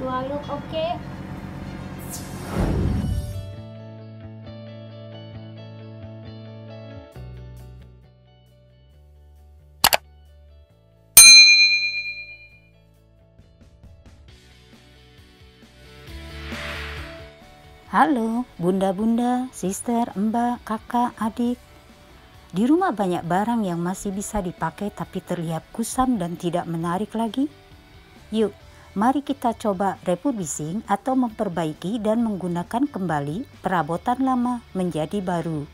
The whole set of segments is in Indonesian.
Do I look okay? Halo, bunda-bunda, sister, mbak, kakak, adik. Di rumah banyak barang yang masih bisa dipakai tapi terlihat kusam dan tidak menarik lagi. Yuk, mari kita coba refurbishing atau memperbaiki dan menggunakan kembali perabotan lama menjadi baru.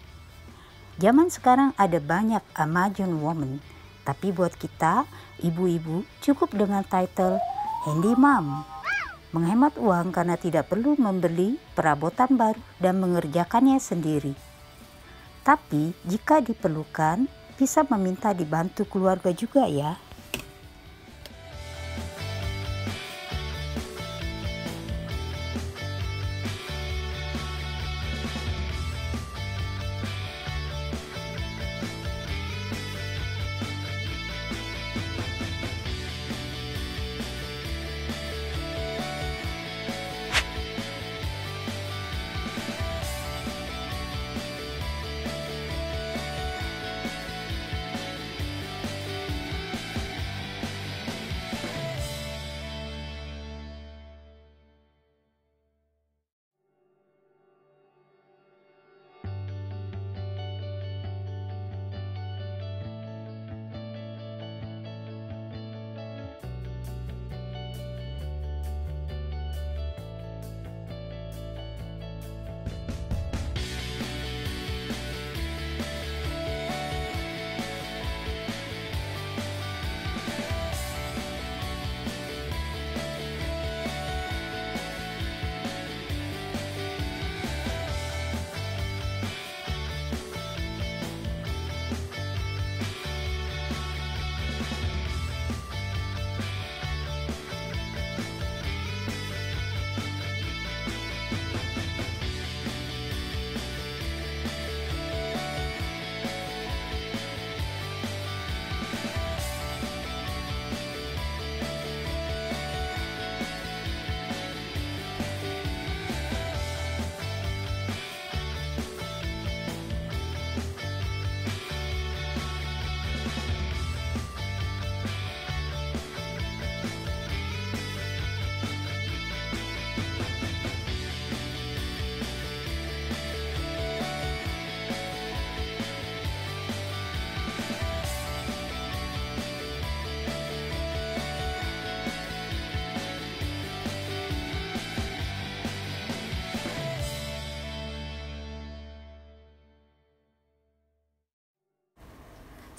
Zaman sekarang ada banyak Amazon Woman, tapi buat kita, ibu-ibu, cukup dengan title Handy Mom. Menghemat uang karena tidak perlu membeli perabotan baru dan mengerjakannya sendiri. Tapi jika diperlukan, bisa meminta dibantu keluarga juga ya.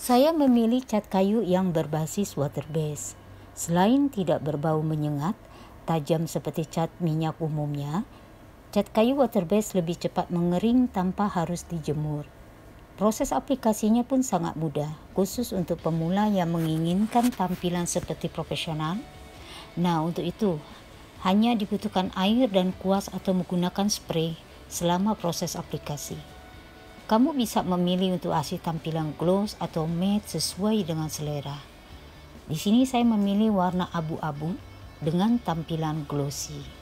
Saya memilih cat kayu yang berbasis water base. Selain tidak berbau menyengat, tajam seperti cat minyak umumnya, cat kayu water base lebih cepat mengering tanpa harus dijemur. Proses aplikasinya pun sangat mudah, khusus untuk pemula yang menginginkan tampilan seperti profesional. Nah, untuk itu, hanya dibutuhkan air dan kuas atau menggunakan spray selama proses aplikasi. Kamu bisa memilih untuk hasil tampilan gloss atau matte sesuai dengan selera. Di sini saya memilih warna abu-abu dengan tampilan glossy.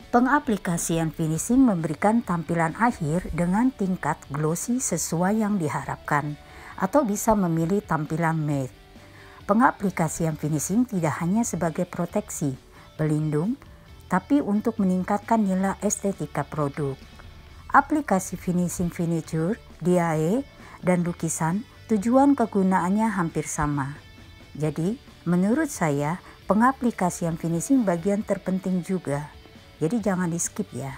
Pengaplikasian finishing memberikan tampilan akhir dengan tingkat glossy sesuai yang diharapkan, atau bisa memilih tampilan matte. Pengaplikasian finishing tidak hanya sebagai proteksi, pelindung, tapi untuk meningkatkan nilai estetika produk. Aplikasi finishing furniture, DIY, dan lukisan, tujuan kegunaannya hampir sama. Jadi, menurut saya, pengaplikasian finishing bagian terpenting juga. Jadi jangan di skip ya.